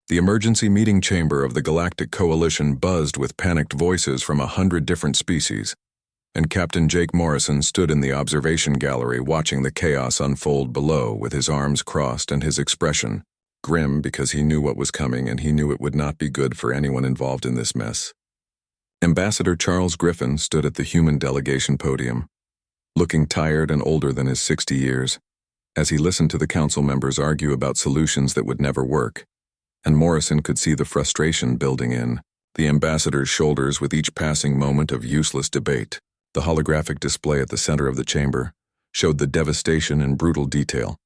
The emergency meeting chamber of the Galactic Coalition buzzed with panicked voices from 100 different species, and Captain Jake Morrison stood in the observation gallery watching the chaos unfold below with his arms crossed and his expression grim because he knew what was coming and he knew it would not be good for anyone involved in this mess. Ambassador Charles Griffin stood at the human delegation podium, looking tired and older than his 60 years, as he listened to the council members argue about solutions that would never work, and Morrison could see the frustration building in the ambassador's shoulders with each passing moment of useless debate. The holographic display at the center of the chamber showed the devastation in brutal detail,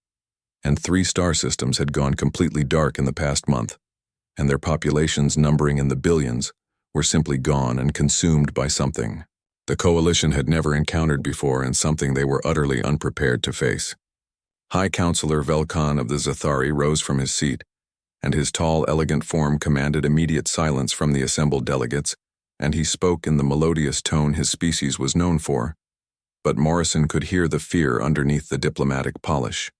and 3 star systems had gone completely dark in the past month, and their populations numbering in the billions were simply gone and consumed by something the Coalition had never encountered before and something they were utterly unprepared to face. High Counselor Velkan of the Zathari rose from his seat, and his tall, elegant form commanded immediate silence from the assembled delegates, and he spoke in the melodious tone his species was known for, but Morrison could hear the fear underneath the diplomatic polish.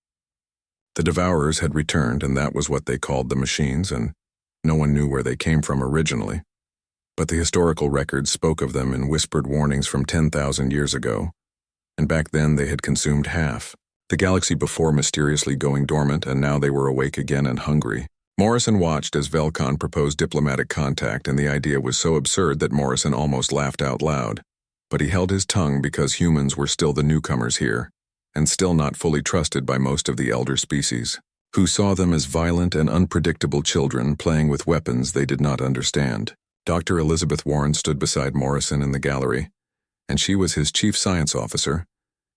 The Devourers had returned, and that was what they called the machines, and no one knew where they came from originally. But the historical records spoke of them in whispered warnings from 10,000 years ago, and back then they had consumed half the galaxy before mysteriously going dormant, and now they were awake again and hungry. Morrison watched as Velkan proposed diplomatic contact, and the idea was so absurd that Morrison almost laughed out loud. But he held his tongue because humans were still the newcomers here, and still not fully trusted by most of the elder species, who saw them as violent and unpredictable children playing with weapons they did not understand. Dr. Elizabeth Warren stood beside Morrison in the gallery, and she was his chief science officer,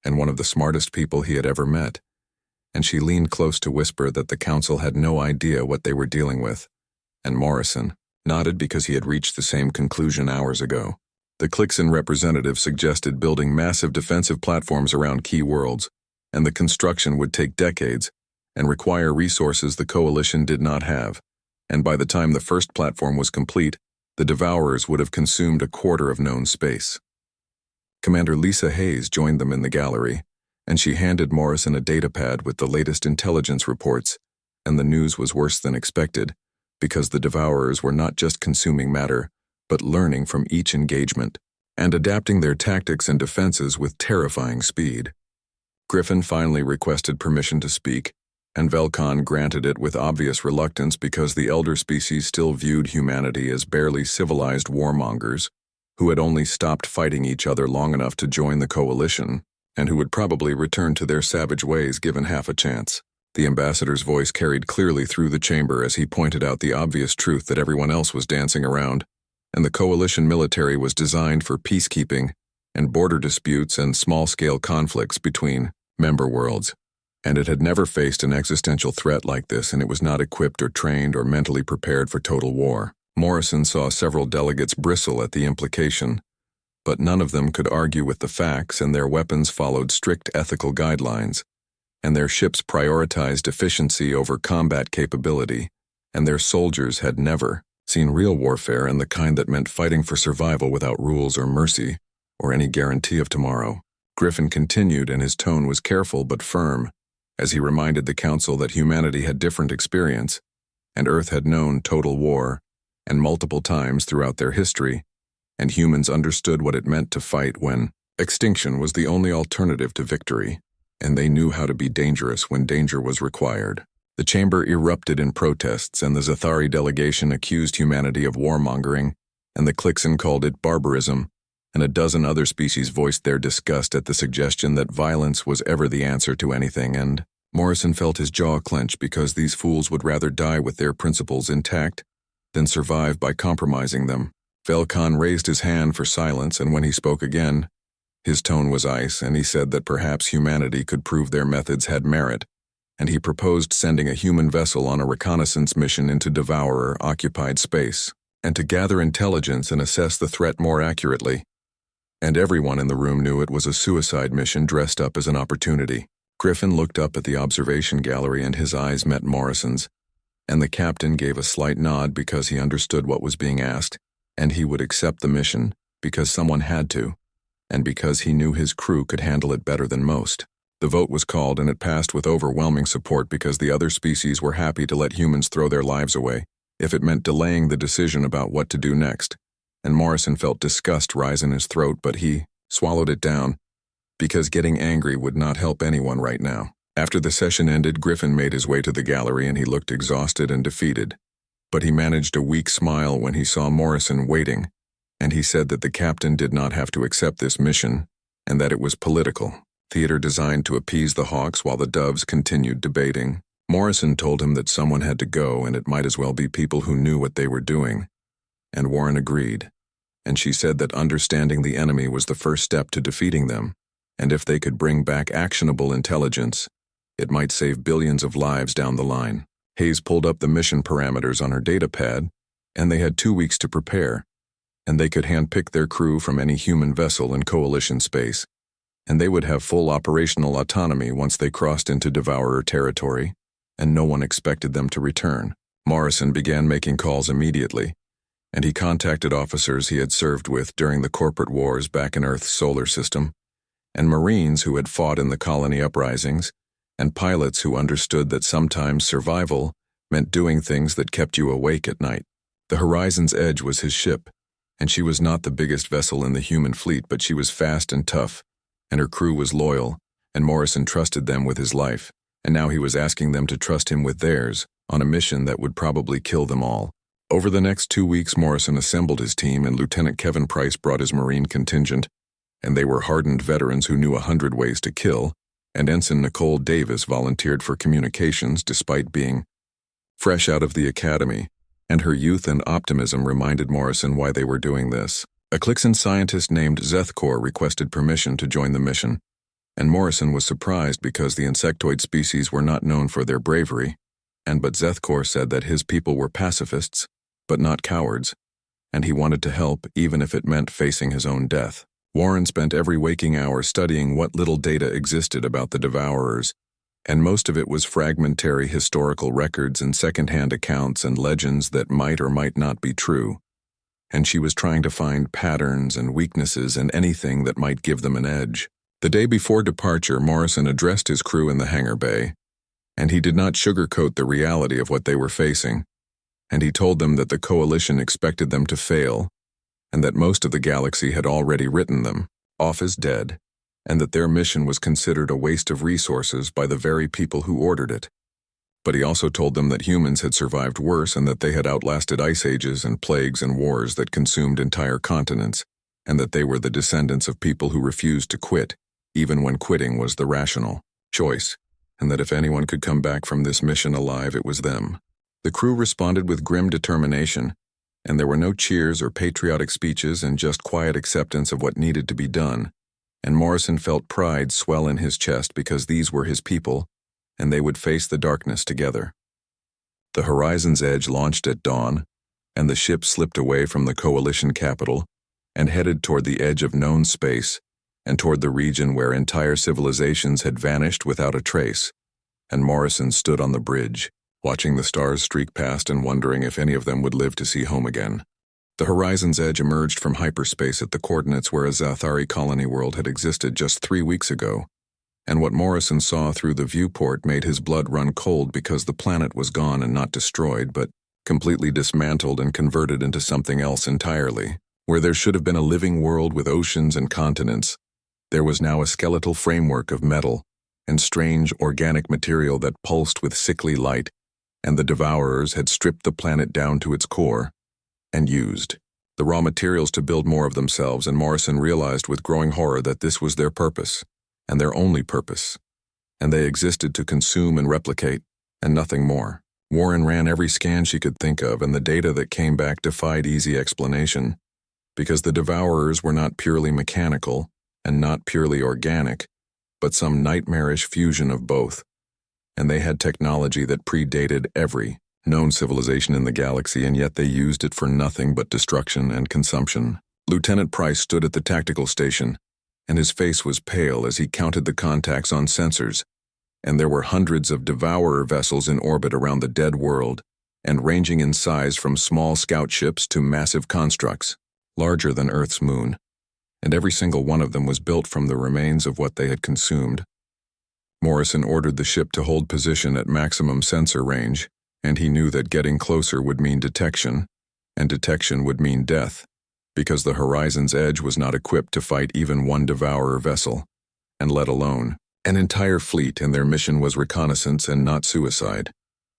and one of the smartest people he had ever met, and she leaned close to whisper that the council had no idea what they were dealing with, and Morrison nodded because he had reached the same conclusion hours ago. The Clixon representative suggested building massive defensive platforms around key worlds, and the construction would take decades and require resources the Coalition did not have, and by the time the first platform was complete, the Devourers would have consumed a quarter of known space. Commander Lisa Hayes joined them in the gallery, and she handed Morrison a datapad with the latest intelligence reports, and the news was worse than expected, because the Devourers were not just consuming matter, but learning from each engagement, and adapting their tactics and defenses with terrifying speed. Griffin finally requested permission to speak, and Velkan granted it with obvious reluctance because the elder species still viewed humanity as barely civilized warmongers, who had only stopped fighting each other long enough to join the Coalition, and who would probably return to their savage ways given half a chance. The ambassador's voice carried clearly through the chamber as he pointed out the obvious truth that everyone else was dancing around, and the Coalition military was designed for peacekeeping and border disputes and small-scale conflicts between member worlds, and it had never faced an existential threat like this, and it was not equipped or trained or mentally prepared for total war. Morrison saw several delegates bristle at the implication, but none of them could argue with the facts, and their weapons followed strict ethical guidelines, and their ships prioritized efficiency over combat capability, and their soldiers had never seen real warfare and the kind that meant fighting for survival without rules or mercy, or any guarantee of tomorrow. Griffin continued, and his tone was careful but firm, as he reminded the council that humanity had different experience, and Earth had known total war, and multiple times throughout their history, and humans understood what it meant to fight when extinction was the only alternative to victory, and they knew how to be dangerous when danger was required. The chamber erupted in protests, and the Zathari delegation accused humanity of warmongering, and the Clixon called it barbarism, and a dozen other species voiced their disgust at the suggestion that violence was ever the answer to anything, and Morrison felt his jaw clench because these fools would rather die with their principles intact than survive by compromising them. Velkan raised his hand for silence, and when he spoke again, his tone was ice, and he said that perhaps humanity could prove their methods had merit, and he proposed sending a human vessel on a reconnaissance mission into Devourer-occupied space, and to gather intelligence and assess the threat more accurately. And everyone in the room knew it was a suicide mission dressed up as an opportunity. Griffin looked up at the observation gallery, and his eyes met Morrison's, and the captain gave a slight nod because he understood what was being asked, and he would accept the mission because someone had to, and because he knew his crew could handle it better than most. The vote was called, and it passed with overwhelming support because the other species were happy to let humans throw their lives away, if it meant delaying the decision about what to do next, and Morrison felt disgust rise in his throat, but he swallowed it down, because getting angry would not help anyone right now. After the session ended, Griffin made his way to the gallery and he looked exhausted and defeated. But he managed a weak smile when he saw Morrison waiting, and he said that the captain did not have to accept this mission, and that it was political. Theater designed to appease the hawks while the doves continued debating. Morrison told him that someone had to go and it might as well be people who knew what they were doing. And Warren agreed, and she said that understanding the enemy was the first step to defeating them, and if they could bring back actionable intelligence, it might save billions of lives down the line. Hayes pulled up the mission parameters on her data pad, and they had 2 weeks to prepare, and they could handpick their crew from any human vessel in Coalition space, and they would have full operational autonomy once they crossed into Devourer territory, and no one expected them to return. Morrison began making calls immediately, and he contacted officers he had served with during the corporate wars back in Earth's solar system, and Marines who had fought in the colony uprisings, and pilots who understood that sometimes survival meant doing things that kept you awake at night. The Horizon's Edge was his ship, and she was not the biggest vessel in the human fleet, but she was fast and tough, and her crew was loyal, and Morrison trusted them with his life, and now he was asking them to trust him with theirs, on a mission that would probably kill them all. Over the next 2 weeks, Morrison assembled his team, and Lieutenant Kevin Price brought his Marine contingent, and they were hardened veterans who knew 100 ways to kill, and Ensign Nicole Davis volunteered for communications despite being fresh out of the academy, and her youth and optimism reminded Morrison why they were doing this. A Clixon scientist named Zethkor requested permission to join the mission, and Morrison was surprised because the insectoid species were not known for their bravery, but Zethkor said that his people were pacifists, but not cowards, and he wanted to help even if it meant facing his own death. Warren spent every waking hour studying what little data existed about the Devourers, and most of it was fragmentary historical records and second-hand accounts and legends that might or might not be true, and she was trying to find patterns and weaknesses and anything that might give them an edge. The day before departure, Morrison addressed his crew in the hangar bay, and he did not sugarcoat the reality of what they were facing, and he told them that the Coalition expected them to fail, and that most of the galaxy had already written them off as dead, and that their mission was considered a waste of resources by the very people who ordered it. But he also told them that humans had survived worse and that they had outlasted ice ages and plagues and wars that consumed entire continents, and that they were the descendants of people who refused to quit, even when quitting was the rational choice, and that if anyone could come back from this mission alive, it was them. The crew responded with grim determination, and there were no cheers or patriotic speeches and just quiet acceptance of what needed to be done, and Morrison felt pride swell in his chest because these were his people, and they would face the darkness together. The Horizon's Edge launched at dawn, and the ship slipped away from the Coalition capital and headed toward the edge of known space and toward the region where entire civilizations had vanished without a trace, and Morrison stood on the bridge, watching the stars streak past and wondering if any of them would live to see home again. The Horizon's Edge emerged from hyperspace at the coordinates where a Zathari colony world had existed just 3 weeks ago, and what Morrison saw through the viewport made his blood run cold because the planet was gone and not destroyed, but completely dismantled and converted into something else entirely. Where there should have been a living world with oceans and continents, there was now a skeletal framework of metal and strange organic material that pulsed with sickly light, and the Devourers had stripped the planet down to its core and used the raw materials to build more of themselves, and Morrison realized with growing horror that this was their purpose, and their only purpose, and they existed to consume and replicate, and nothing more. Warren ran every scan she could think of, and the data that came back defied easy explanation, because the Devourers were not purely mechanical and not purely organic, but some nightmarish fusion of both, and they had technology that predated every known civilization in the galaxy, and yet they used it for nothing but destruction and consumption. Lieutenant Price stood at the tactical station, and his face was pale as he counted the contacts on sensors, and there were hundreds of Devourer vessels in orbit around the dead world, and ranging in size from small scout ships to massive constructs, larger than Earth's moon, and every single one of them was built from the remains of what they had consumed. Morrison ordered the ship to hold position at maximum sensor range, and he knew that getting closer would mean detection, and detection would mean death, because the horizon's edge was not equipped to fight even one devourer vessel, and let alone an entire fleet, and their mission was reconnaissance and not suicide.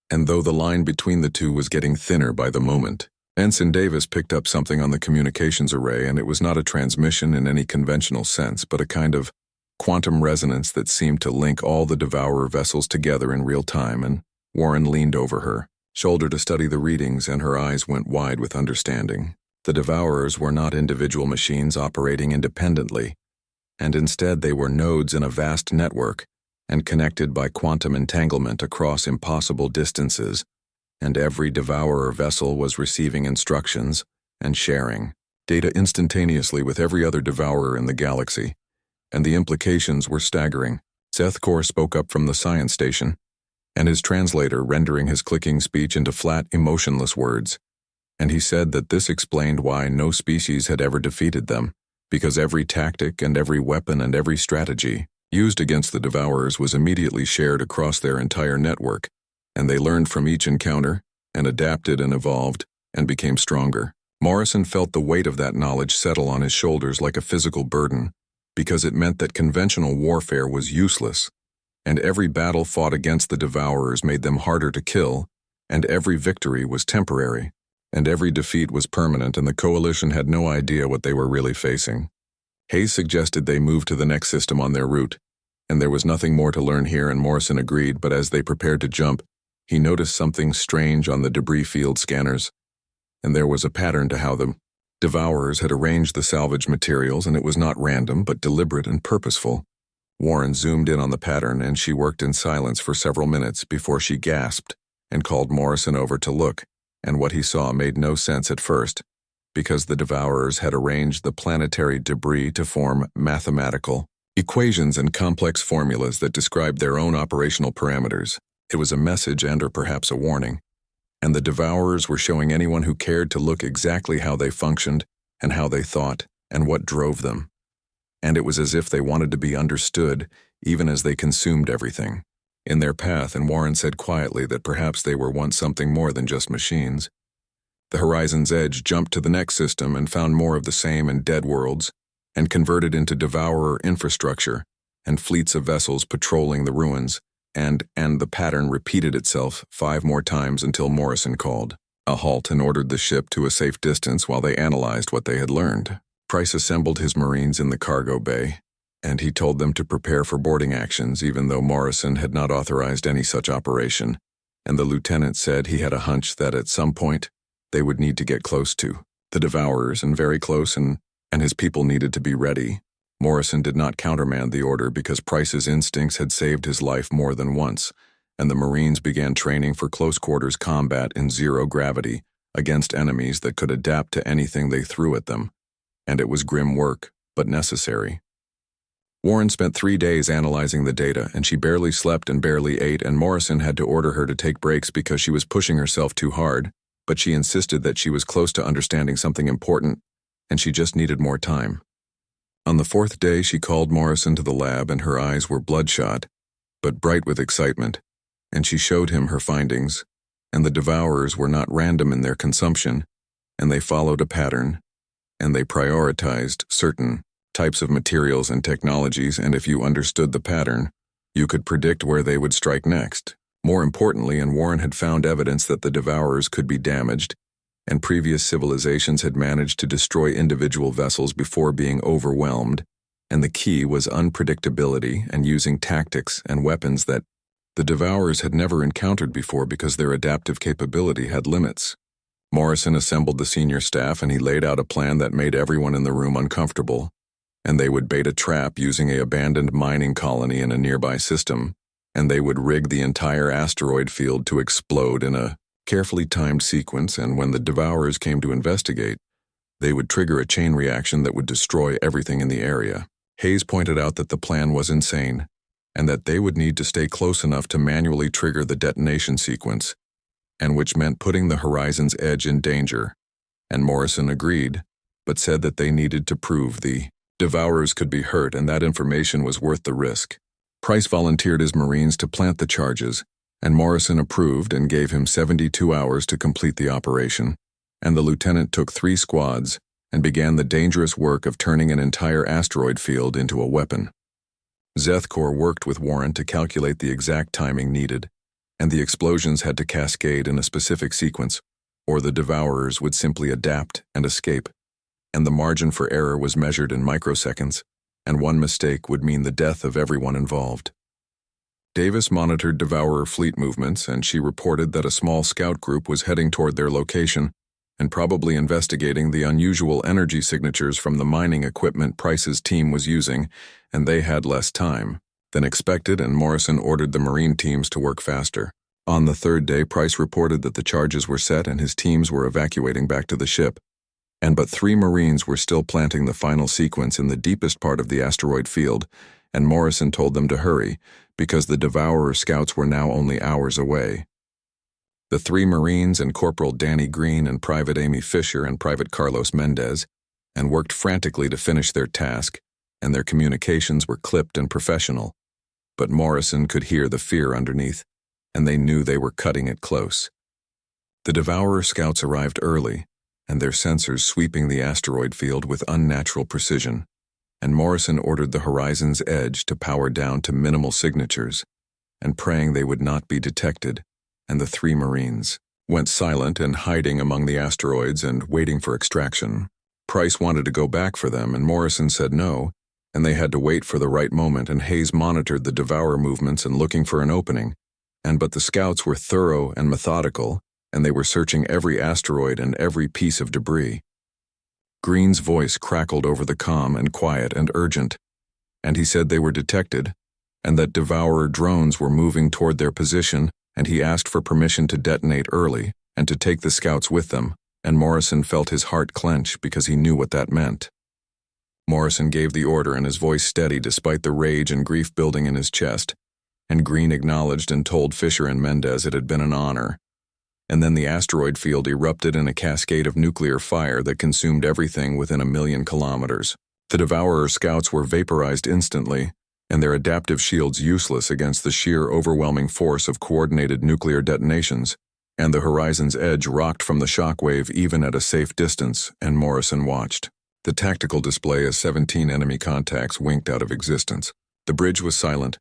And though the line between the two was getting thinner by the moment, Ensign Davis picked up something on the communications array, and it was not a transmission in any conventional sense, but a kind of quantum resonance that seemed to link all the devourer vessels together in real time. And Warren leaned over her shoulder to study the readings, and her eyes went wide with understanding. The devourers were not individual machines operating independently, and instead they were nodes in a vast network, and connected by quantum entanglement across impossible distances, and every devourer vessel was receiving instructions and sharing data instantaneously with every other devourer in the galaxy, and the implications were staggering. Seth Kor spoke up from the science station, and his translator rendering his clicking speech into flat, emotionless words, and he said that this explained why no species had ever defeated them, because every tactic and every weapon and every strategy used against the devourers was immediately shared across their entire network, and they learned from each encounter, and adapted and evolved, and became stronger. Morrison felt the weight of that knowledge settle on his shoulders like a physical burden, because it meant that conventional warfare was useless, and every battle fought against the devourers made them harder to kill, and every victory was temporary, and every defeat was permanent, and the Coalition had no idea what they were really facing. Hayes suggested they move to the next system on their route, and there was nothing more to learn here, and Morrison agreed, but as they prepared to jump, he noticed something strange on the debris field scanners, and there was a pattern to how the devourers had arranged the salvage materials, and it was not random but deliberate and purposeful. Warren zoomed in on the pattern, and she worked in silence for several minutes before she gasped and called Morrison over to look, and what he saw made no sense at first, because the devourers had arranged the planetary debris to form mathematical equations and complex formulas that described their own operational parameters. It was a message and or perhaps a warning, and the devourers were showing anyone who cared to look exactly how they functioned and how they thought and what drove them. And it was as if they wanted to be understood even as they consumed everything in their path, and Warren said quietly that perhaps they were once something more than just machines. The Horizon's Edge jumped to the next system and found more of the same and dead worlds, and converted into devourer infrastructure and fleets of vessels patrolling the ruins, and the pattern repeated itself 5 more times until Morrison called a halt and ordered the ship to a safe distance while they analyzed what they had learned. Price assembled his Marines in the cargo bay, and he told them to prepare for boarding actions, even though Morrison had not authorized any such operation, and the lieutenant said he had a hunch that at some point they would need to get close to the devourers, and very close, and his people needed to be ready. Morrison did not countermand the order because Price's instincts had saved his life more than once, and the Marines began training for close-quarters combat in zero gravity against enemies that could adapt to anything they threw at them, and it was grim work, but necessary. Warren spent 3 days analyzing the data, and she barely slept and barely ate, and Morrison had to order her to take breaks because she was pushing herself too hard, but she insisted that she was close to understanding something important, and she just needed more time. On the 4th day, she called Morrison to the lab, and her eyes were bloodshot, but bright with excitement, and she showed him her findings, and the devourers were not random in their consumption, and they followed a pattern, and they prioritized certain types of materials and technologies, and if you understood the pattern, you could predict where they would strike next. More importantly, and Warren had found evidence that the devourers could be damaged, and previous civilizations had managed to destroy individual vessels before being overwhelmed, and the key was unpredictability and using tactics and weapons that the devourers had never encountered before because their adaptive capability had limits. Morrison assembled the senior staff, and he laid out a plan that made everyone in the room uncomfortable, and they would bait a trap using an abandoned mining colony in a nearby system, and they would rig the entire asteroid field to explode in a carefully timed sequence, and when the devourers came to investigate, they would trigger a chain reaction that would destroy everything in the area. Hayes pointed out that the plan was insane, and that they would need to stay close enough to manually trigger the detonation sequence, and which meant putting the Horizon's Edge in danger, and Morrison agreed, but said that they needed to prove the devourers could be hurt, and that information was worth the risk. Price volunteered his Marines to plant the charges, and Morrison approved and gave him 72 hours to complete the operation, and the lieutenant took 3 squads and began the dangerous work of turning an entire asteroid field into a weapon. Zethkor worked with Warren to calculate the exact timing needed, and the explosions had to cascade in a specific sequence, or the devourers would simply adapt and escape, and the margin for error was measured in microseconds, and one mistake would mean the death of everyone involved. Davis monitored devourer fleet movements, and she reported that a small scout group was heading toward their location and probably investigating the unusual energy signatures from the mining equipment Price's team was using, and they had less time than expected, and Morrison ordered the Marine teams to work faster. On the 3rd day, Price reported that the charges were set and his teams were evacuating back to the ship, but 3 Marines were still planting the final sequence in the deepest part of the asteroid field, and Morrison told them to hurry, because the Devourer scouts were now only hours away. The 3 Marines and Corporal Danny Green and Private Amy Fisher and Private Carlos Mendez and worked frantically to finish their task, and their communications were clipped and professional. But Morrison could hear the fear underneath, and they knew they were cutting it close. The Devourer scouts arrived early, and their sensors sweeping the asteroid field with unnatural precision, and Morrison ordered the Horizon's Edge to power down to minimal signatures, and praying they would not be detected, and the 3 Marines went silent and hiding among the asteroids and waiting for extraction. Price wanted to go back for them, and Morrison said no, and they had to wait for the right moment, and Hayes monitored the Devourer movements and looking for an opening, but the scouts were thorough and methodical, and they were searching every asteroid and every piece of debris. Green's voice crackled over the comm and quiet and urgent, and he said they were detected, and that Devourer drones were moving toward their position, and he asked for permission to detonate early and to take the scouts with them, and Morrison felt his heart clench because he knew what that meant. Morrison gave the order, and his voice steady despite the rage and grief building in his chest, and Green acknowledged and told Fisher and Mendez it had been an honor. And then the asteroid field erupted in a cascade of nuclear fire that consumed everything within 1,000,000 kilometers. The Devourer scouts were vaporized instantly, and their adaptive shields useless against the sheer overwhelming force of coordinated nuclear detonations, and the Horizon's Edge rocked from the shockwave even at a safe distance, and Morrison watched. The tactical display as 17 enemy contacts winked out of existence. The bridge was silent,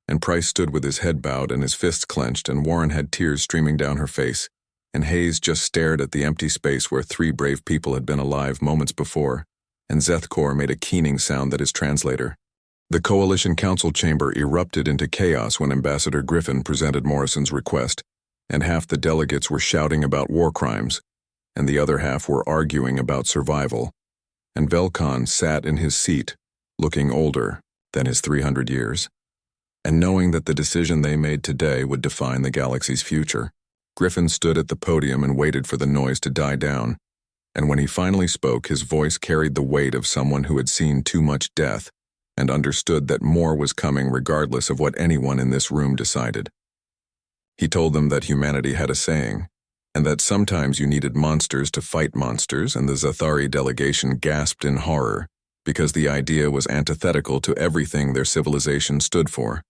and Price stood with his head bowed and his fists clenched, and Warren had tears streaming down her face, and Hayes just stared at the empty space where 3 brave people had been alive moments before, and Zethkor made a keening sound that his translator. The Coalition Council chamber erupted into chaos when Ambassador Griffin presented Morrison's request, and half the delegates were shouting about war crimes, and the other half were arguing about survival, and Velkon sat in his seat, looking older than his 300 years, and knowing that the decision they made today would define the galaxy's future. Griffin stood at the podium and waited for the noise to die down, and when he finally spoke, his voice carried the weight of someone who had seen too much death and understood that more was coming regardless of what anyone in this room decided. He told them that humanity had a saying, and that sometimes you needed monsters to fight monsters, and the Zathari delegation gasped in horror, because the idea was antithetical to everything their civilization stood for.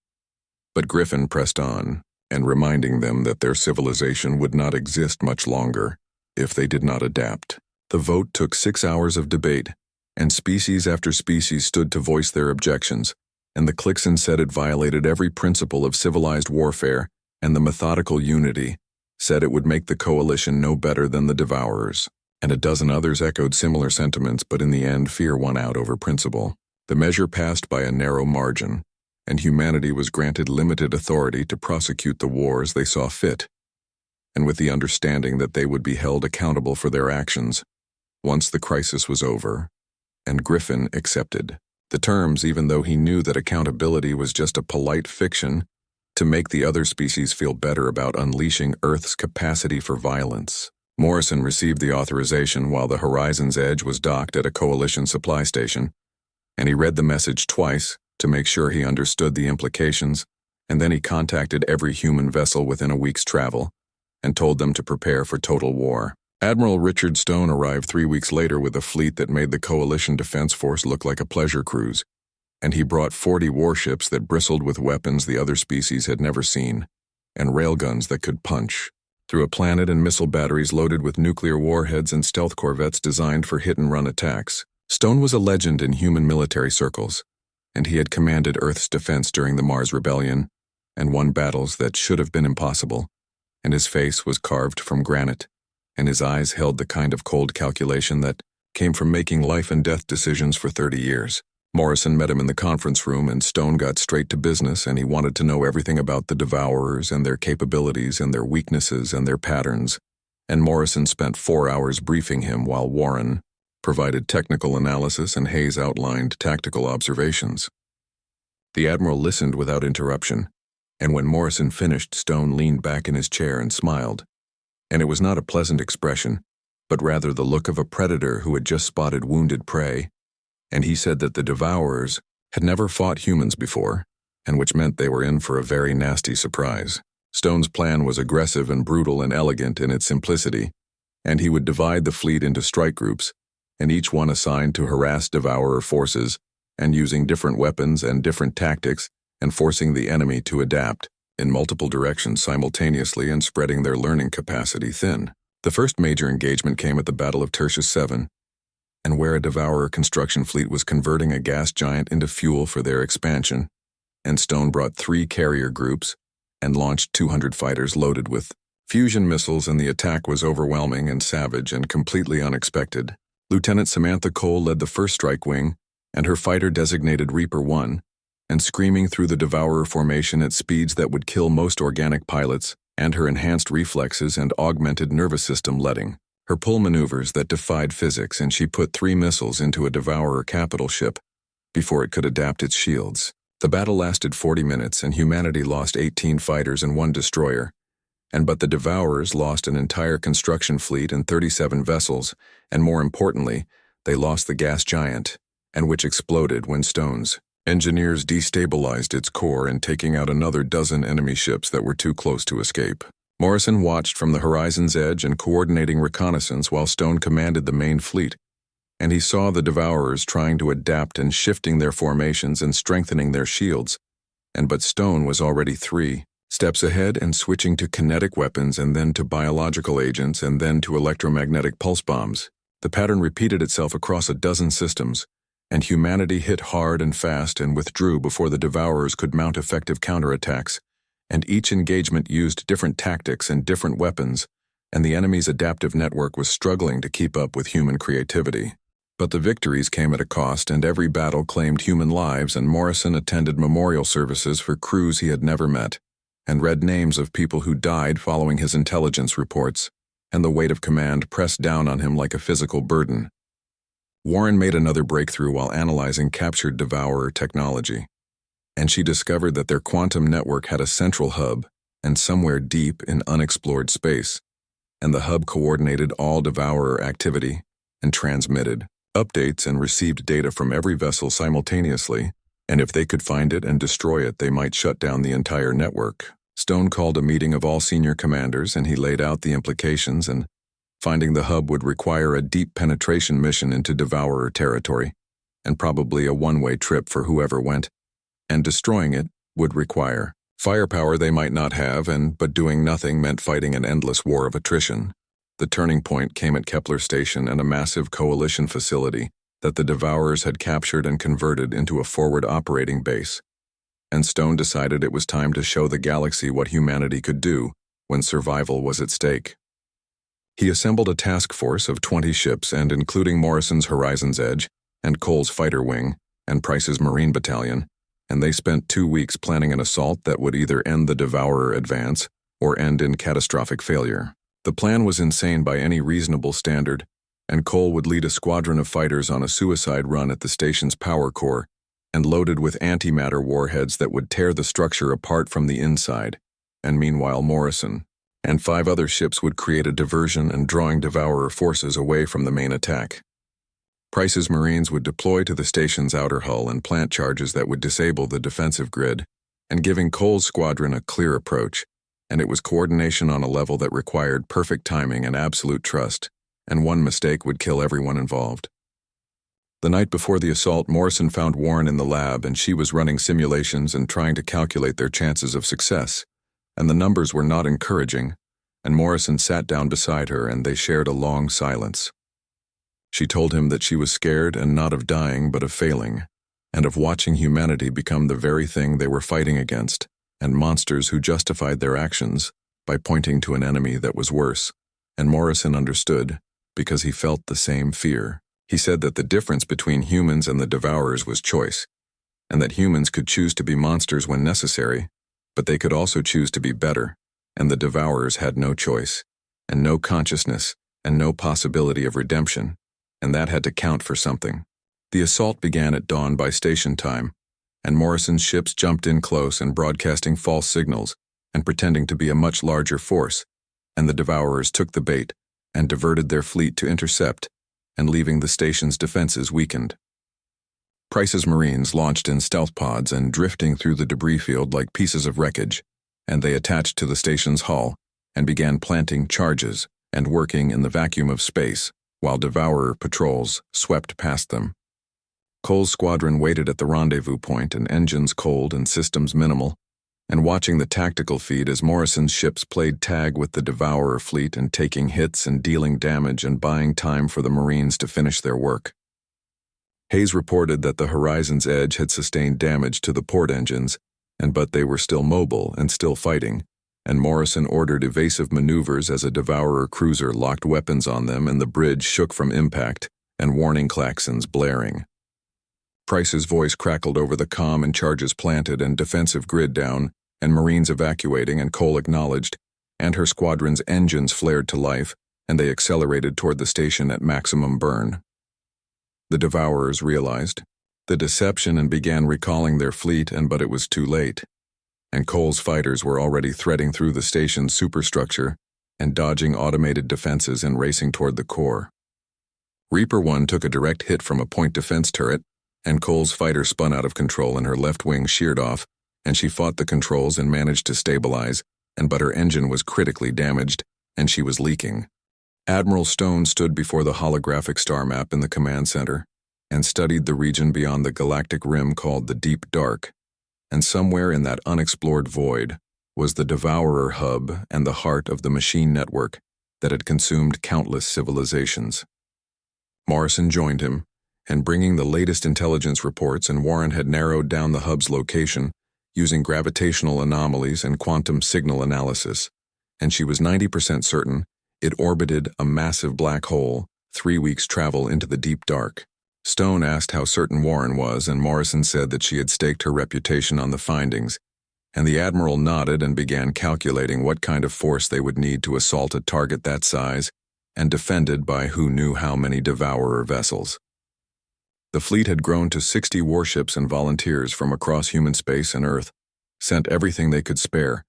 But Griffin pressed on, and reminding them that their civilization would not exist much longer if they did not adapt. The vote took 6 hours of debate, and species after species stood to voice their objections, and the Clixon said it violated every principle of civilized warfare, and the methodical unity said it would make the coalition no better than the Devourers, and a dozen others echoed similar sentiments, but in the end fear won out over principle. The measure passed by a narrow margin, and humanity was granted limited authority to prosecute the wars they saw fit, and with the understanding that they would be held accountable for their actions once the crisis was over, and Griffin accepted the terms, even though he knew that accountability was just a polite fiction to make the other species feel better about unleashing Earth's capacity for violence. Morrison received the authorization while the Horizon's Edge was docked at a coalition supply station, and he read the message twice to make sure he understood the implications, and then he contacted every human vessel within a week's travel and told them to prepare for total war. Admiral Richard Stone arrived 3 weeks later with a fleet that made the Coalition Defense Force look like a pleasure cruise, and he brought 40 warships that bristled with weapons the other species had never seen, and railguns that could punch, through a planet and missile batteries loaded with nuclear warheads and stealth corvettes designed for hit-and-run attacks. Stone was a legend in human military circles, and he had commanded Earth's defense during the Mars Rebellion and won battles that should have been impossible, and his face was carved from granite, and his eyes held the kind of cold calculation that came from making life-and-death decisions for 30 years. Morrison met him in the conference room, and Stone got straight to business, and he wanted to know everything about the Devourers and their capabilities and their weaknesses and their patterns, and Morrison spent 4 hours briefing him while Warren provided technical analysis and Hayes outlined tactical observations. The Admiral listened without interruption, and when Morrison finished, Stone leaned back in his chair and smiled, and it was not a pleasant expression, but rather the look of a predator who had just spotted wounded prey, and he said that the Devourers had never fought humans before, and which meant they were in for a very nasty surprise. Stone's plan was aggressive and brutal and elegant in its simplicity, and he would divide the fleet into strike groups, and each one assigned to harass Devourer forces, and using different weapons and different tactics, and forcing the enemy to adapt in multiple directions simultaneously and spreading their learning capacity thin. The first major engagement came at the Battle of Tertius 7, and where a Devourer construction fleet was converting a gas giant into fuel for their expansion, and Stone brought 3 carrier groups and launched 200 fighters loaded with fusion missiles, and the attack was overwhelming and savage and completely unexpected. Lieutenant Samantha Cole led the first strike wing, and her fighter designated Reaper 1, and screaming through the Devourer formation at speeds that would kill most organic pilots, and her enhanced reflexes and augmented nervous system letting her pull maneuvers that defied physics, and she put 3 missiles into a Devourer capital ship before it could adapt its shields. The battle lasted 40 minutes, and humanity lost 18 fighters and 1 destroyer, but the Devourers lost an entire construction fleet and 37 vessels, and more importantly, they lost the gas giant, and which exploded when Stone's engineers destabilized its core and taking out another dozen enemy ships that were too close to escape. Morrison watched from the horizon's edge and coordinating reconnaissance while Stone commanded the main fleet, and he saw the Devourers trying to adapt and shifting their formations and strengthening their shields, but Stone was already 3 steps ahead and switching to kinetic weapons and then to biological agents and then to electromagnetic pulse bombs. The pattern repeated itself across a dozen systems, and humanity hit hard and fast and withdrew before the Devourers could mount effective counterattacks, and each engagement used different tactics and different weapons, and the enemy's adaptive network was struggling to keep up with human creativity. But the victories came at a cost, and every battle claimed human lives, and Morrison attended memorial services for crews he had never met, and read names of people who died following his intelligence reports, and the weight of command pressed down on him like a physical burden. Warren made another breakthrough while analyzing captured Devourer technology, and she discovered that their quantum network had a central hub, and somewhere deep in unexplored space, and the hub coordinated all Devourer activity and transmitted updates and received data from every vessel simultaneously, and if they could find it and destroy it, they might shut down the entire network. Stone called a meeting of all senior commanders, and he laid out the implications, and finding the hub would require a deep penetration mission into Devourer territory, and probably a one-way trip for whoever went, and destroying it would require firepower they might not have, but doing nothing meant fighting an endless war of attrition. The turning point came at Kepler Station and a massive coalition facility that the Devourers had captured and converted into a forward operating base, and Stone decided it was time to show the galaxy what humanity could do when survival was at stake. He assembled a task force of 20 ships, and including Morrison's Horizon's Edge, and Cole's Fighter Wing, and Price's Marine Battalion, and they spent 2 weeks planning an assault that would either end the Devourer advance or end in catastrophic failure. The plan was insane by any reasonable standard, and Cole would lead a squadron of fighters on a suicide run at the station's power core, and loaded with antimatter warheads that would tear the structure apart from the inside, and meanwhile Morrison and 5 other ships would create a diversion and drawing Devourer forces away from the main attack. Price's Marines would deploy to the station's outer hull and plant charges that would disable the defensive grid, and giving Cole's squadron a clear approach, and it was coordination on a level that required perfect timing and absolute trust, and one mistake would kill everyone involved. The night before the assault, Morrison found Warren in the lab, and she was running simulations and trying to calculate their chances of success, and the numbers were not encouraging, and Morrison sat down beside her and they shared a long silence. She told him that she was scared and not of dying but of failing, and of watching humanity become the very thing they were fighting against, and monsters who justified their actions by pointing to an enemy that was worse, and Morrison understood because he felt the same fear. He said that the difference between humans and the Devourers was choice, and that humans could choose to be monsters when necessary, but they could also choose to be better, and the Devourers had no choice, and no consciousness, and no possibility of redemption, and that had to count for something. The assault began at dawn by station time, and Morrison's ships jumped in close and broadcasting false signals and pretending to be a much larger force, and the Devourers took the bait and diverted their fleet to intercept, and leaving the station's defenses weakened. Price's Marines launched in stealth pods and drifting through the debris field like pieces of wreckage, and they attached to the station's hull and began planting charges and working in the vacuum of space, while Devourer patrols swept past them. Cole's squadron waited at the rendezvous point, and engines cold and systems minimal, and watching the tactical feed as Morrison's ships played tag with the Devourer fleet and taking hits and dealing damage and buying time for the Marines to finish their work. Hayes reported that the Horizon's Edge had sustained damage to the port engines, but they were still mobile and still fighting, and Morrison ordered evasive maneuvers as a Devourer cruiser locked weapons on them and the bridge shook from impact and warning klaxons blaring. Price's voice crackled over the comm and charges planted and defensive grid down, and Marines evacuating, and Cole acknowledged, and her squadron's engines flared to life, and they accelerated toward the station at maximum burn. The Devourers realized the deception and began recalling their fleet, but it was too late, and Cole's fighters were already threading through the station's superstructure and dodging automated defenses and racing toward the core. Reaper 1 took a direct hit from a point defense turret, and Cole's fighter spun out of control and her left wing sheared off, and she fought the controls and managed to stabilize, but her engine was critically damaged, and she was leaking. Admiral Stone stood before the holographic star map in the command center and studied the region beyond the galactic rim called the Deep Dark, and somewhere in that unexplored void was the Devourer hub and the heart of the machine network that had consumed countless civilizations. Morrison joined him, and bringing the latest intelligence reports, and Warren had narrowed down the hub's location using gravitational anomalies and quantum signal analysis, and she was 90% certain it orbited a massive black hole 3 weeks' travel into the deep dark. Stone asked how certain Warren was, and Morrison said that she had staked her reputation on the findings, and the Admiral nodded and began calculating what kind of force they would need to assault a target that size and defended by who knew how many Devourer vessels. The fleet had grown to 60 warships and volunteers from across human space and Earth, sent everything they could spare,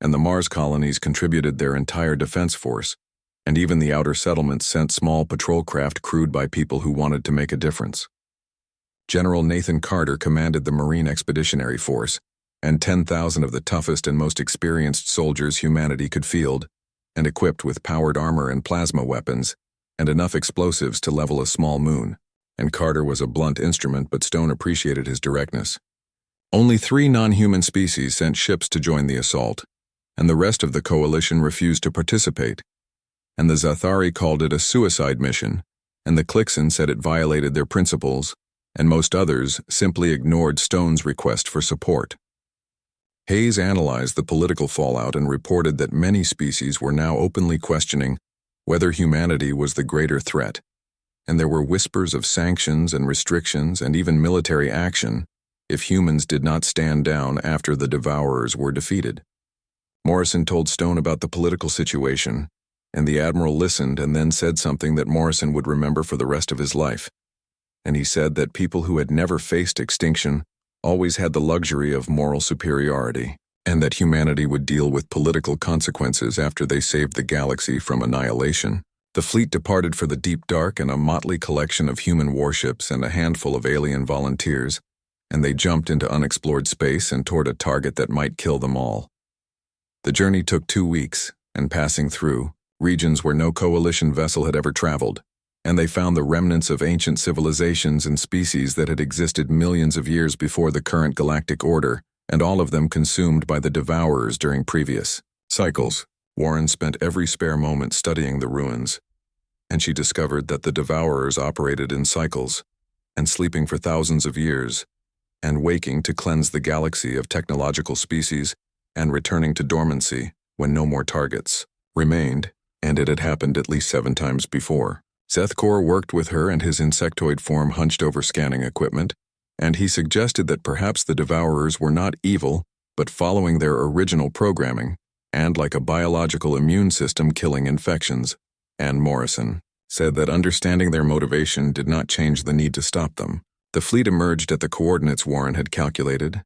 and the Mars colonies contributed their entire defense force, and even the outer settlements sent small patrol craft crewed by people who wanted to make a difference. General Nathan Carter commanded the Marine Expeditionary Force, and 10,000 of the toughest and most experienced soldiers humanity could field, and equipped with powered armor and plasma weapons, and enough explosives to level a small moon. And Carter was a blunt instrument, but Stone appreciated his directness. Only 3 non-human species sent ships to join the assault, and the rest of the coalition refused to participate. And the Zathari called it a suicide mission, and the Klixen said it violated their principles, and most others simply ignored Stone's request for support. Hayes analyzed the political fallout and reported that many species were now openly questioning whether humanity was the greater threat, and there were whispers of sanctions and restrictions and even military action if humans did not stand down after the Devourers were defeated. Morrison told Stone about the political situation, and the Admiral listened and then said something that Morrison would remember for the rest of his life. And he said that people who had never faced extinction always had the luxury of moral superiority, and that humanity would deal with political consequences after they saved the galaxy from annihilation. The fleet departed for the deep dark in a motley collection of human warships and a handful of alien volunteers, and they jumped into unexplored space and toward a target that might kill them all. The journey took 2 weeks, and passing through regions where no coalition vessel had ever traveled, and they found the remnants of ancient civilizations and species that had existed millions of years before the current galactic order, and all of them consumed by the Devourers during previous cycles. Warren spent every spare moment studying the ruins, and she discovered that the Devourers operated in cycles, and sleeping for thousands of years, and waking to cleanse the galaxy of technological species, and returning to dormancy when no more targets remained, and it had happened at least 7 times before. Sethkor worked with her and his insectoid form hunched over scanning equipment, and he suggested that perhaps the Devourers were not evil, but following their original programming, and like a biological immune system killing infections. And Morrison said that understanding their motivation did not change the need to stop them. The fleet emerged at the coordinates Warren had calculated,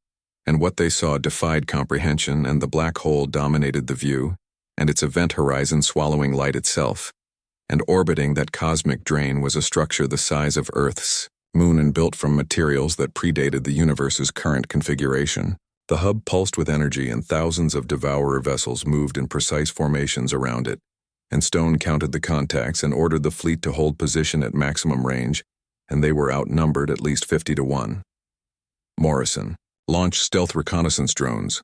and what they saw defied comprehension, and the black hole dominated the view, and its event horizon swallowing light itself. And orbiting that cosmic drain was a structure the size of Earth's moon and built from materials that predated the universe's current configuration. The hub pulsed with energy, and thousands of Devourer vessels moved in precise formations around it, and Stone counted the contacts and ordered the fleet to hold position at maximum range, and they were outnumbered at least 50-1. Morrison launched stealth reconnaissance drones,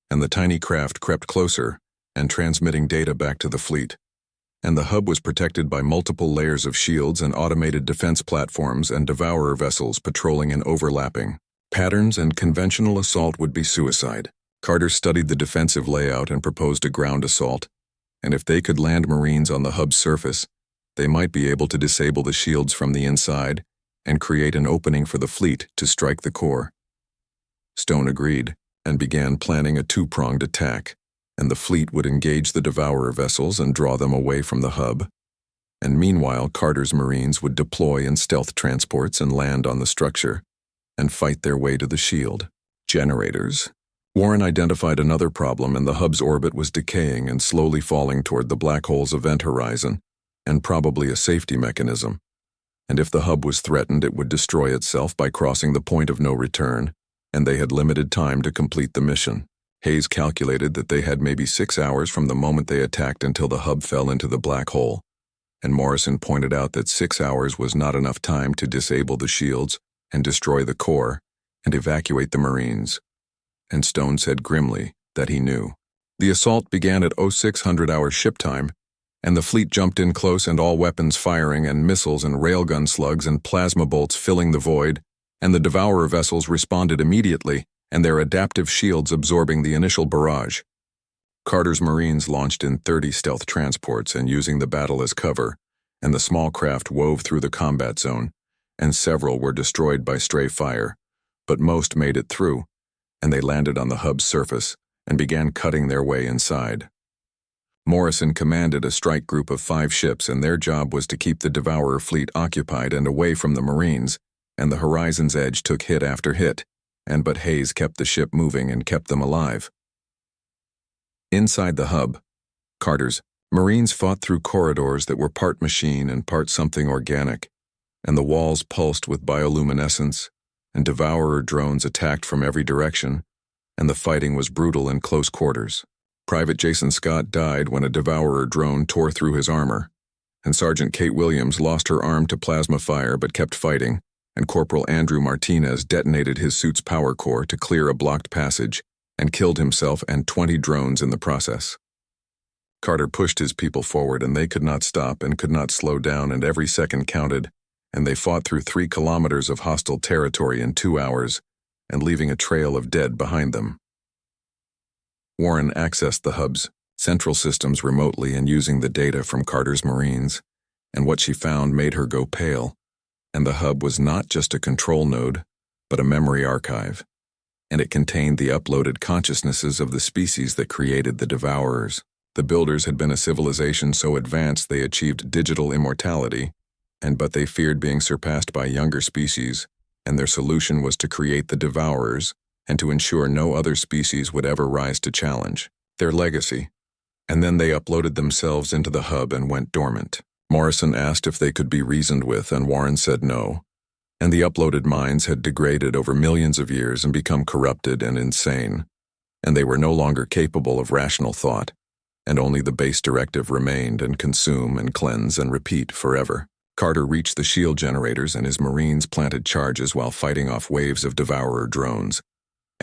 and the tiny craft crept closer and transmitting data back to the fleet. And the hub was protected by multiple layers of shields and automated defense platforms and Devourer vessels patrolling in overlapping patterns, and conventional assault would be suicide. Carter studied the defensive layout and proposed a ground assault, and if they could land Marines on the hub's surface, they might be able to disable the shields from the inside and create an opening for the fleet to strike the core. Stone agreed and began planning a 2-pronged attack, and the fleet would engage the Devourer vessels and draw them away from the hub. And meanwhile, Carter's Marines would deploy in stealth transports and land on the structure and fight their way to the shield generators. Warren identified another problem, and the hub's orbit was decaying and slowly falling toward the black hole's event horizon, and probably a safety mechanism. And if the hub was threatened, it would destroy itself by crossing the point of no return, and they had limited time to complete the mission. Hayes calculated that they had maybe 6 hours from the moment they attacked until the hub fell into the black hole, and Morrison pointed out that 6 hours was not enough time to disable the shields and destroy the core and evacuate the Marines. And Stone said grimly that he knew. The assault began at 0600 ship time, and the fleet jumped in close, and all weapons firing, and missiles and railgun slugs and plasma bolts filling the void, and the Devourer vessels responded immediately, and their adaptive shields absorbing the initial barrage. Carter's Marines launched in 30 stealth transports and using the battle as cover, and the small craft wove through the combat zone, and several were destroyed by stray fire, but most made it through, and they landed on the hub's surface and began cutting their way inside. Morrison commanded a strike group of 5 ships, and their job was to keep the Devourer fleet occupied and away from the Marines, and the horizon's edge took hit after hit, but Hayes kept the ship moving and kept them alive. Inside the hub, Carter's Marines fought through corridors that were part machine and part something organic, and the walls pulsed with bioluminescence, and Devourer drones attacked from every direction, and the fighting was brutal in close quarters. Private Jason Scott died when a Devourer drone tore through his armor, and Sergeant Kate Williams lost her arm to plasma fire but kept fighting, and Corporal Andrew Martinez detonated his suit's power core to clear a blocked passage and killed himself and 20 drones in the process. Carter pushed his people forward, and they could not stop and could not slow down, and every second counted, and they fought through 3 kilometers of hostile territory in 2 hours, and leaving a trail of dead behind them. Warren accessed the hub's central systems remotely and using the data from Carter's Marines, and what she found made her go pale, and the hub was not just a control node, but a memory archive, and it contained the uploaded consciousnesses of the species that created the Devourers. The builders had been a civilization so advanced they achieved digital immortality, but they feared being surpassed by younger species, and their solution was to create the Devourers and to ensure no other species would ever rise to challenge their legacy. And then they uploaded themselves into the hub and went dormant. Morrison asked if they could be reasoned with, and Warren said no. And the uploaded minds had degraded over millions of years and become corrupted and insane, and they were no longer capable of rational thought, and only the base directive remained, and consume and cleanse and repeat forever. Carter reached the shield generators, and his Marines planted charges while fighting off waves of Devourer drones,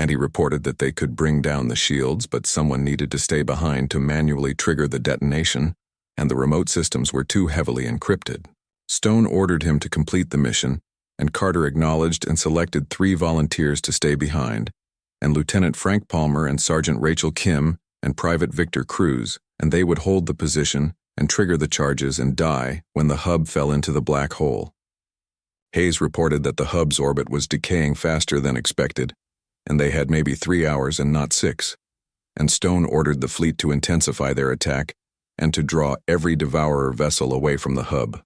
and he reported that they could bring down the shields, but someone needed to stay behind to manually trigger the detonation, and the remote systems were too heavily encrypted. Stone ordered him to complete the mission, and Carter acknowledged and selected 3 volunteers to stay behind, and Lieutenant Frank Palmer and Sergeant Rachel Kim and Private Victor Cruz, and they would hold the position and trigger the charges and die when the hub fell into the black hole. Hayes reported that the hub's orbit was decaying faster than expected, and they had maybe 3 hours and not 6, and Stone ordered the fleet to intensify their attack and to draw every Devourer vessel away from the hub.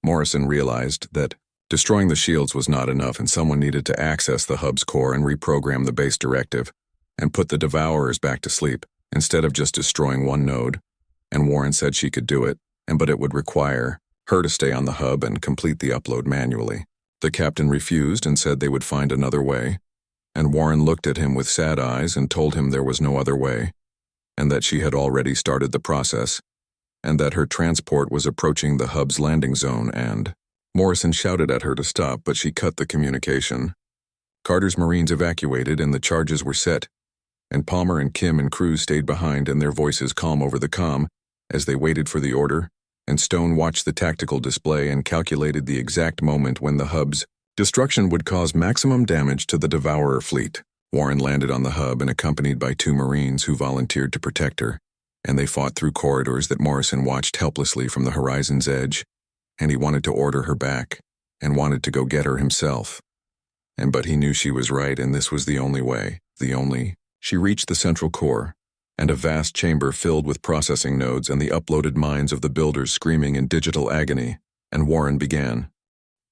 Morrison realized that destroying the shields was not enough, and someone needed to access the hub's core and reprogram the base directive and put the Devourers back to sleep instead of just destroying one node, and Warren said she could do it, but it would require her to stay on the hub and complete the upload manually. The captain refused and said they would find another way, and Warren looked at him with sad eyes and told him there was no other way, and that she had already started the process, and that her transport was approaching the hub's landing zone, and Morrison shouted at her to stop, but she cut the communication. Carter's Marines evacuated and the charges were set, and Palmer and Kim and Cruz stayed behind and their voices calm over the comm as they waited for the order, and Stone watched the tactical display and calculated the exact moment when the hub's destruction would cause maximum damage to the Devourer fleet. Warren landed on the hub and accompanied by 2 Marines who volunteered to protect her, and they fought through corridors that Morrison watched helplessly from the horizon's edge, and he wanted to order her back and wanted to go get her himself. But he knew she was right, and this was the only way, She reached the central core, and a vast chamber filled with processing nodes and the uploaded minds of the builders screaming in digital agony, and Warren began.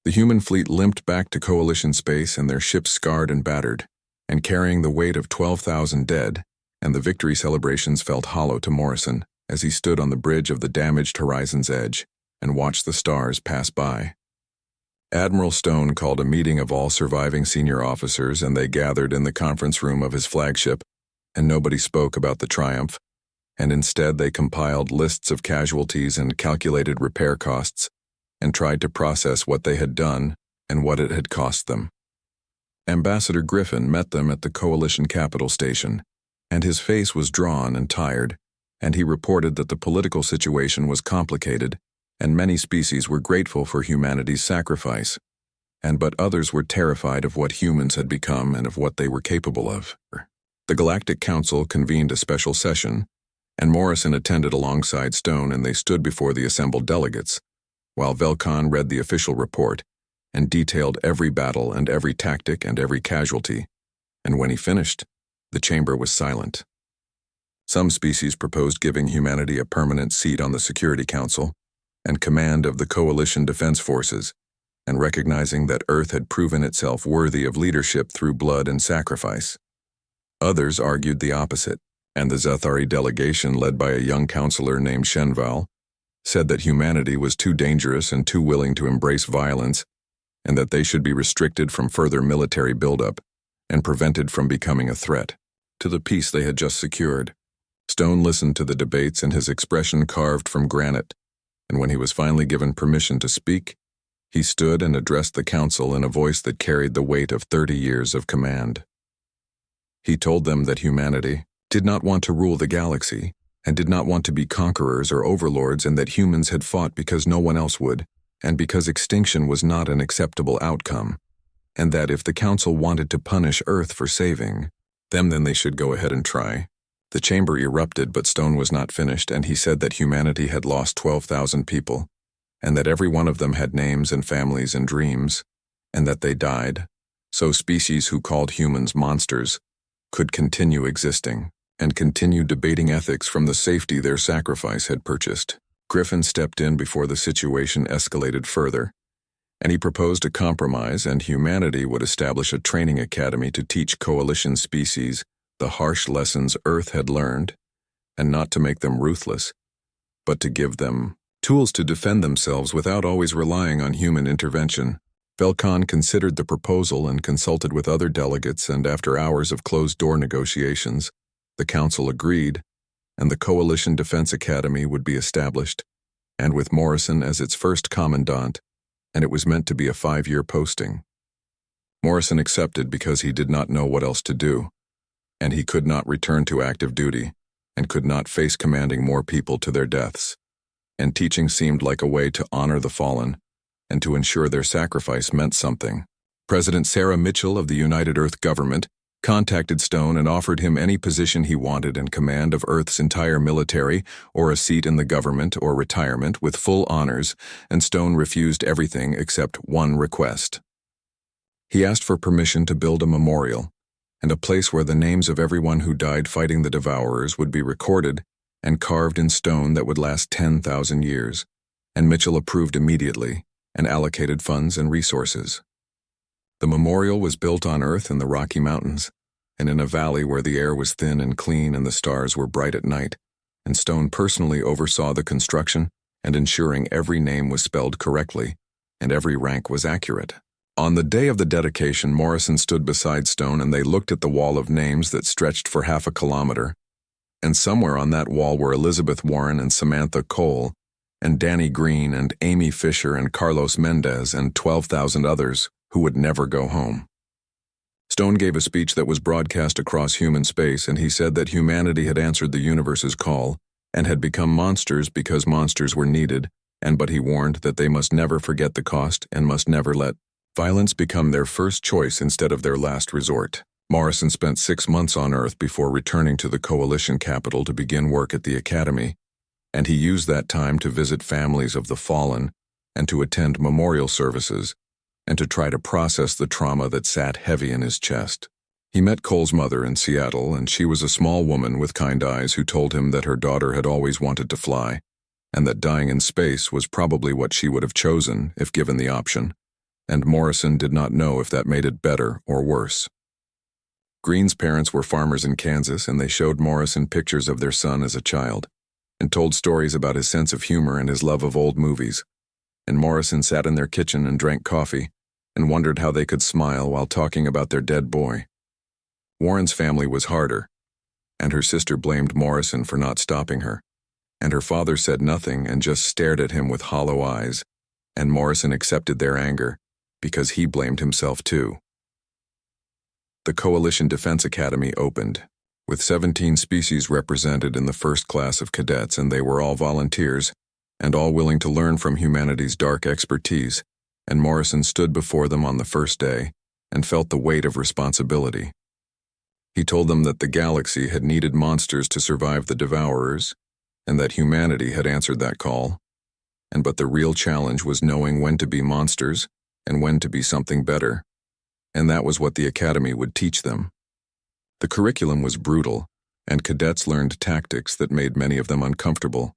The human fleet limped back to Coalition space, and their ships scarred and battered, and carrying the weight of 12,000 dead, and the victory celebrations felt hollow to Morrison as he stood on the bridge of the damaged horizon's edge and watched the stars pass by. Admiral Stone called a meeting of all surviving senior officers, and they gathered in the conference room of his flagship, and nobody spoke about the triumph, and instead they compiled lists of casualties and calculated repair costs, and tried to process what they had done and what it had cost them. Ambassador Griffin met them at the Coalition Capital Station, and his face was drawn and tired, and he reported that the political situation was complicated, and many species were grateful for humanity's sacrifice, but others were terrified of what humans had become and of what they were capable of. The Galactic Council convened a special session, and Morrison attended alongside Stone, and they stood before the assembled delegates, while Velcon read the official report and detailed every battle and every tactic and every casualty, and when he finished, the chamber was silent. Some species proposed giving humanity a permanent seat on the Security Council and command of the Coalition Defense Forces, and recognizing that Earth had proven itself worthy of leadership through blood and sacrifice. Others argued the opposite, and the Zathari delegation, led by a young counselor named Shenval, said that humanity was too dangerous and too willing to embrace violence, and that they should be restricted from further military buildup and prevented from becoming a threat to the peace they had just secured. Stone listened to the debates, and his expression carved from granite, and when he was finally given permission to speak, he stood and addressed the council in a voice that carried the weight of 30 years of command. He told them that humanity did not want to rule the galaxy and did not want to be conquerors or overlords, and that humans had fought because no one else would, and because extinction was not an acceptable outcome, and that if the council wanted to punish Earth for saving them, then they should go ahead and try. The chamber erupted, but Stone was not finished, and he said that humanity had lost 12,000 people, and that every one of them had names and families and dreams, and that they died, so species who called humans monsters could continue existing and continue debating ethics from the safety their sacrifice had purchased. Griffin stepped in before the situation escalated further, and he proposed a compromise, and humanity would establish a training academy to teach Coalition species the harsh lessons Earth had learned, and not to make them ruthless, but to give them tools to defend themselves without always relying on human intervention. Velcon considered the proposal and consulted with other delegates, and after hours of closed-door negotiations, the council agreed, and the Coalition Defense Academy would be established, and with Morrison as its first commandant, and it was meant to be a 5-year posting. Morrison accepted because he did not know what else to do, and he could not return to active duty, and could not face commanding more people to their deaths. And teaching seemed like a way to honor the fallen, and to ensure their sacrifice meant something. President Sarah Mitchell of the United Earth government contacted Stone and offered him any position he wanted in command of Earth's entire military, or a seat in the government or retirement with full honors, and Stone refused everything except one request. He asked for permission to build a memorial, and a place where the names of everyone who died fighting the Devourers would be recorded and carved in stone that would last 10,000 years, and Mitchell approved immediately and allocated funds and resources. The memorial was built on Earth in the Rocky Mountains, and in a valley where the air was thin and clean and the stars were bright at night, and Stone personally oversaw the construction and ensuring every name was spelled correctly and every rank was accurate. On the day of the dedication, Morrison stood beside Stone and they looked at the wall of names that stretched for half a kilometer, and somewhere on that wall were Elizabeth Warren and Samantha Cole, and Danny Green and Amy Fisher and Carlos Mendez and 12,000 others who would never go home. Stone gave a speech that was broadcast across human space, and he said that humanity had answered the universe's call and had become monsters because monsters were needed, but he warned that they must never forget the cost and must never let violence become their first choice instead of their last resort. Morrison spent 6 months on Earth before returning to the Coalition capital to begin work at the Academy, and he used that time to visit families of the fallen and to attend memorial services and to try to process the trauma that sat heavy in his chest. He met Cole's mother in Seattle, and she was a small woman with kind eyes who told him that her daughter had always wanted to fly, and that dying in space was probably what she would have chosen if given the option, and Morrison did not know if that made it better or worse. Green's parents were farmers in Kansas, and they showed Morrison pictures of their son as a child, and told stories about his sense of humor and his love of old movies. And Morrison sat in their kitchen and drank coffee, and wondered how they could smile while talking about their dead boy. Warren's family was harder, and her sister blamed Morrison for not stopping her, and her father said nothing and just stared at him with hollow eyes, and Morrison accepted their anger, because he blamed himself too. The Coalition Defense Academy opened, with 17 species represented in the first class of cadets, and they were all volunteers, and all willing to learn from humanity's dark expertise, and Morrison stood before them on the first day and felt the weight of responsibility. He told them that the galaxy had needed monsters to survive the Devourers, and that humanity had answered that call, but the real challenge was knowing when to be monsters and when to be something better, and that was what the Academy would teach them. The curriculum was brutal, and cadets learned tactics that made many of them uncomfortable,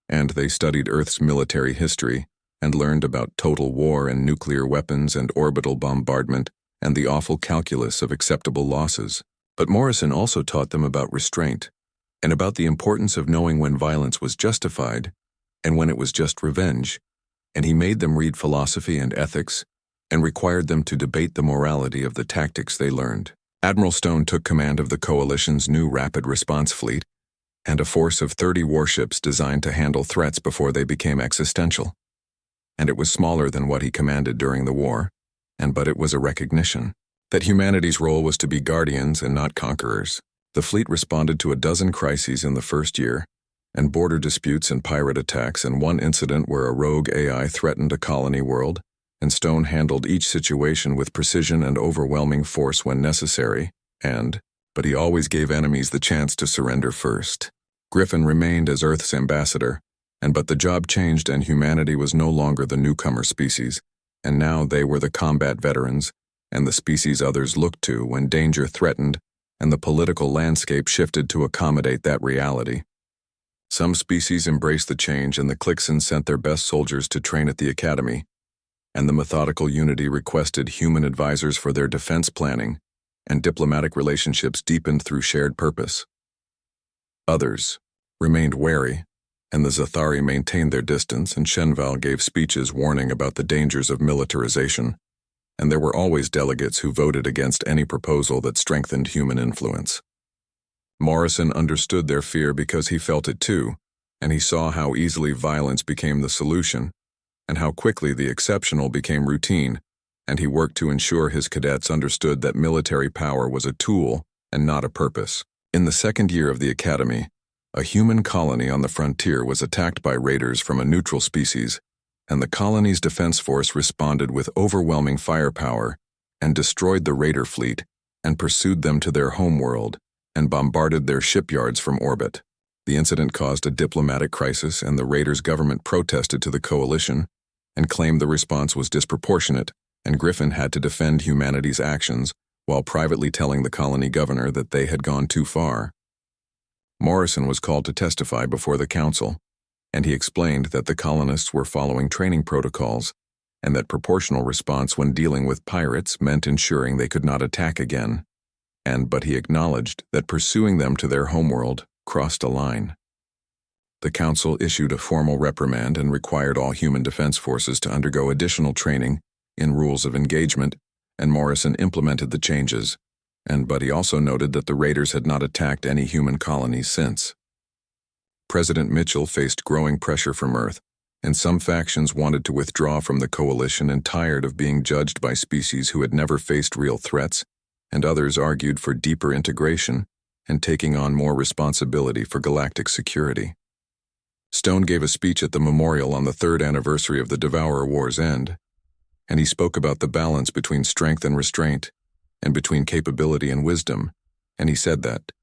and they studied Earth's military history and learned about total war and nuclear weapons and orbital bombardment and the awful calculus of acceptable losses. But Morrison also taught them about restraint and about the importance of knowing when violence was justified and when it was just revenge, and he made them read philosophy and ethics and required them to debate the morality of the tactics they learned. Admiral Stone took command of the Coalition's new rapid response fleet and a force of 30 warships designed to handle threats before they became existential. And it was smaller than what he commanded during the war, but it was a recognition that humanity's role was to be guardians and not conquerors. The fleet responded to 12 crises in the first year, and border disputes and pirate attacks, and one incident where a rogue AI threatened a colony world, and Stone handled each situation with precision and overwhelming force when necessary, but he always gave enemies the chance to surrender first. Griffin remained as Earth's ambassador, but the job changed and humanity was no longer the newcomer species, and now they were the combat veterans, and the species others looked to when danger threatened, and the political landscape shifted to accommodate that reality. Some species embraced the change, and the Clixons sent their best soldiers to train at the Academy, and the methodical unity requested human advisors for their defense planning, and diplomatic relationships deepened through shared purpose. Others remained wary, and the Zathari maintained their distance, and Shenval gave speeches warning about the dangers of militarization, and there were always delegates who voted against any proposal that strengthened human influence. Morrison understood their fear because he felt it too, and he saw how easily violence became the solution, and how quickly the exceptional became routine, and he worked to ensure his cadets understood that military power was a tool and not a purpose. In the second year of the academy, a human colony on the frontier was attacked by raiders from a neutral species, and the colony's defense force responded with overwhelming firepower and destroyed the raider fleet and pursued them to their homeworld and bombarded their shipyards from orbit. The incident caused a diplomatic crisis, and the raiders' government protested to the coalition and claimed the response was disproportionate, and Griffin had to defend humanity's actions while privately telling the colony governor that they had gone too far. Morrison was called to testify before the council, and he explained that the colonists were following training protocols and that proportional response when dealing with pirates meant ensuring they could not attack again, but he acknowledged that pursuing them to their homeworld crossed a line. The council issued a formal reprimand and required all human defense forces to undergo additional training in rules of engagement, and Morrison implemented the changes, but he also noted that the raiders had not attacked any human colonies since. President Mitchell faced growing pressure from Earth, and some factions wanted to withdraw from the coalition and tired of being judged by species who had never faced real threats, and others argued for deeper integration and taking on more responsibility for galactic security. Stone gave a speech at the memorial on the 3rd anniversary of the Devourer War's end, and he spoke about the balance between strength and restraint, and between capability and wisdom, and he said that